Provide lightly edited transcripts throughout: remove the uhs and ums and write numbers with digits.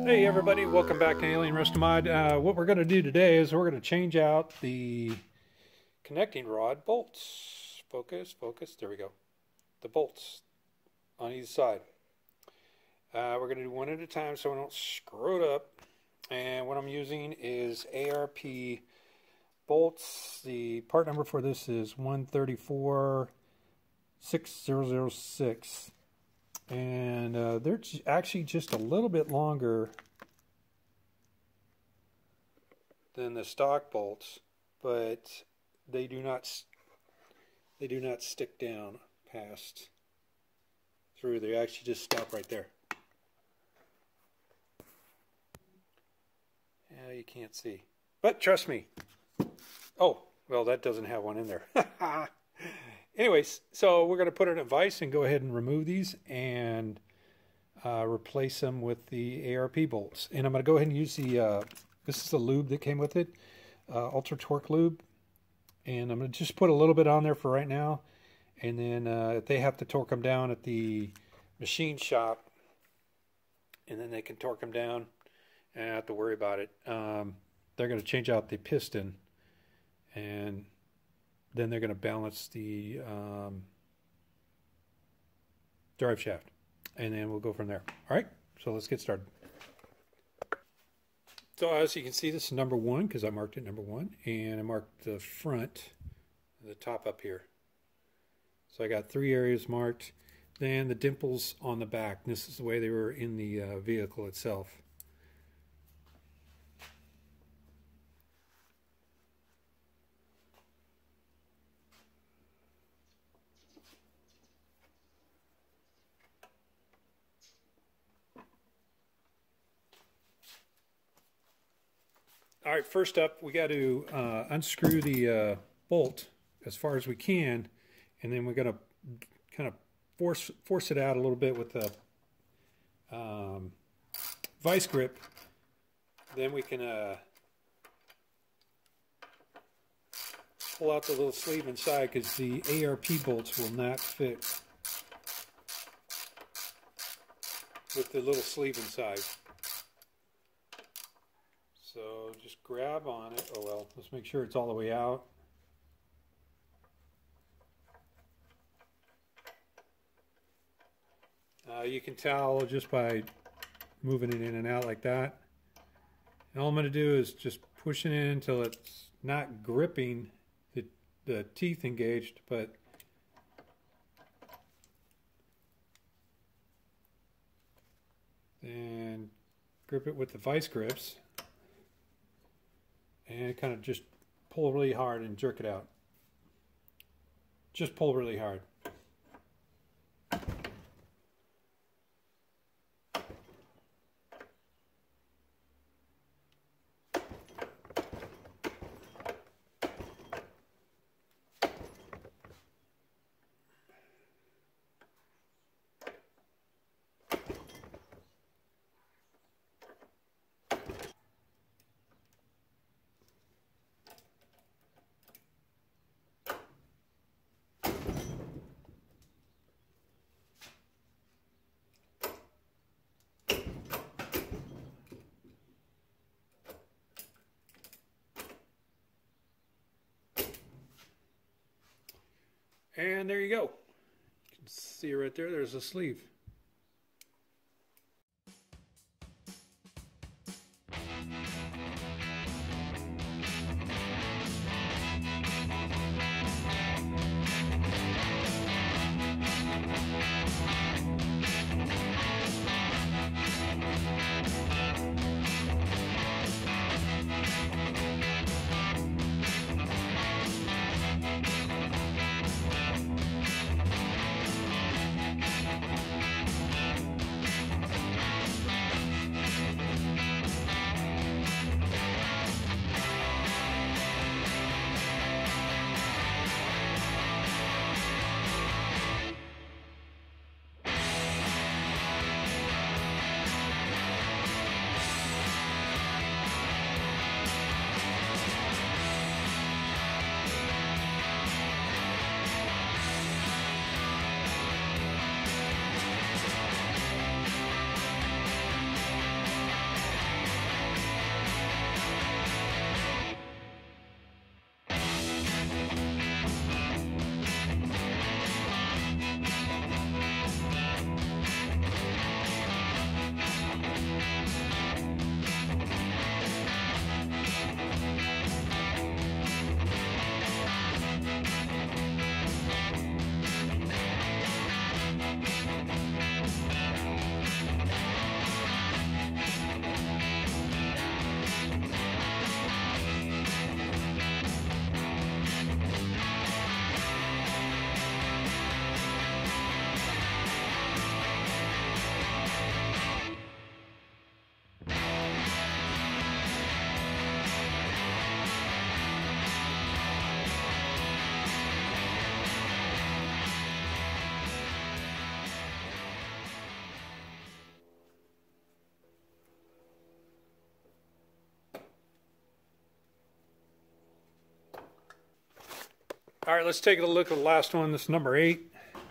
Hey everybody, welcome back to Alien Resto Mod. What we're going to do today is we're going to change out the connecting rod bolts. Focus, there we go. The bolts on either side. We're going to do one at a time so we don't screw it up. And what I'm using is ARP bolts. The part number for this is 134606. And they're actually just a little bit longer than the stock bolts, but they do not stick down past through. They actually just stop right there. Yeah, you can't see, but trust me. Oh, well, that doesn't have one in there. Anyways, so we're going to put it in a vise and go ahead and remove these and replace them with the ARP bolts. And I'm going to go ahead and use the, this is the lube that came with it, Ultra Torque lube. And I'm going to just put a little bit on there for right now. And then if they have to torque them down at the machine shop, and then they can torque them down and not have to worry about it. They're going to change out the piston, and then they're going to balance the drive shaft, and then we'll go from there. All right, so let's get started. So as you can see, this is number one because I marked it number one, and I marked the front, the top up here. So I got 3 areas marked. Then the dimples on the back. This is the way they were in the vehicle itself. All right, first up, we got to unscrew the bolt as far as we can, and then we're going to kind of force it out a little bit with the vice grip. Then we can pull out the little sleeve inside because the ARP bolts will not fit with the little sleeve inside. So just grab on it. Oh well, let's make sure it's all the way out. You can tell just by moving it in and out like that. And all I'm going to do is just push it in until it's not gripping the teeth engaged, but then grip it with the vice grips. And kind of just pull really hard and jerk it out. Just pull really hard. And there you go. You can see right there, there's a sleeve. All right, let's take a look at the last one. This is number 8. You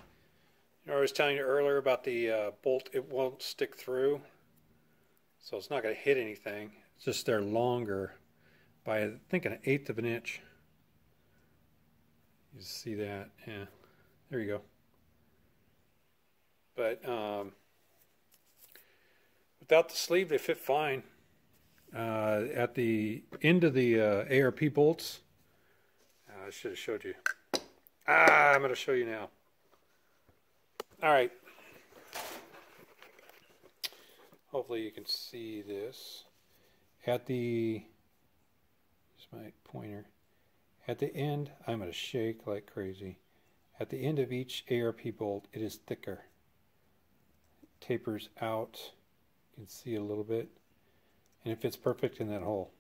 know, I was telling you earlier about the bolt. It won't stick through, so it's not going to hit anything. It's just they're longer by, I think, 1/8 of an inch. You see that? Yeah, there you go. But without the sleeve, they fit fine. At the end of the ARP bolts, I should have showed you. I'm going to show you now. All right. Hopefully you can see this. At the, here's my pointer. At the end, I'm going to shake like crazy. At the end of each ARP bolt, it is thicker. It tapers out. You can see it a little bit. And it fits perfect in that hole.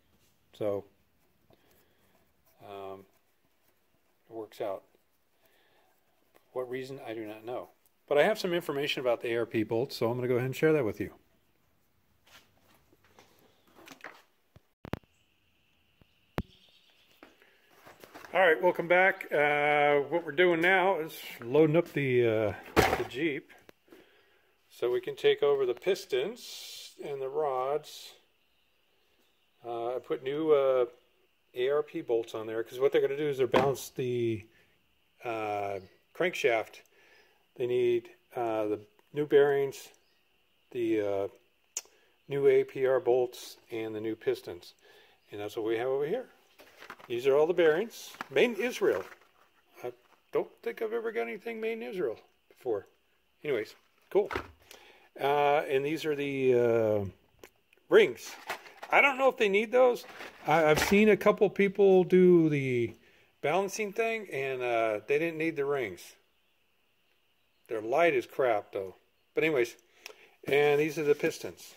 So, it works out. For what reason, I do not know. But I have some information about the ARP bolts, so I'm going to go ahead and share that with you. All right, welcome back. What we're doing now is loading up the Jeep so we can take over the pistons and the rods. I put new ARP bolts on there because what they're going to do is they're balance the crankshaft. They need the new bearings, the new APR bolts, and the new pistons. And that's what we have over here. These are all the bearings. Made in Israel. I don't think I've ever got anything made in Israel before. Anyways, cool. And these are the rings. I don't know if they need those. I've seen a couple people do the balancing thing, and they didn't need the rings. They're light as crap, though. But anyways, and these are the pistons.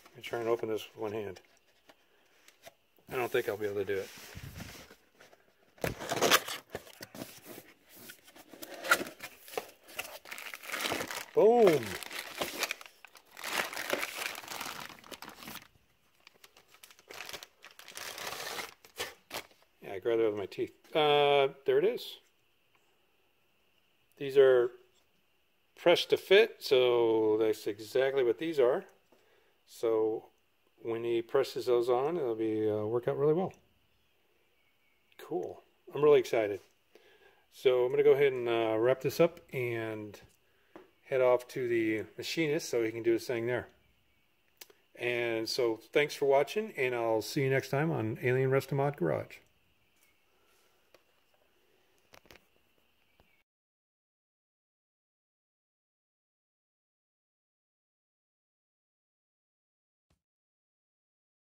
Let me try and open this with one hand. I don't think I'll be able to do it. Boom. Yeah, I grabbed it with my teeth. There it is. These are pressed to fit, so that's exactly what these are. So when he presses those on, it'll be work out really well. Cool. I'm really excited. So I'm going to go ahead and wrap this up and head off to the machinist so he can do his thing there. And so thanks for watching, and I'll see you next time on Alien Restomod Garage.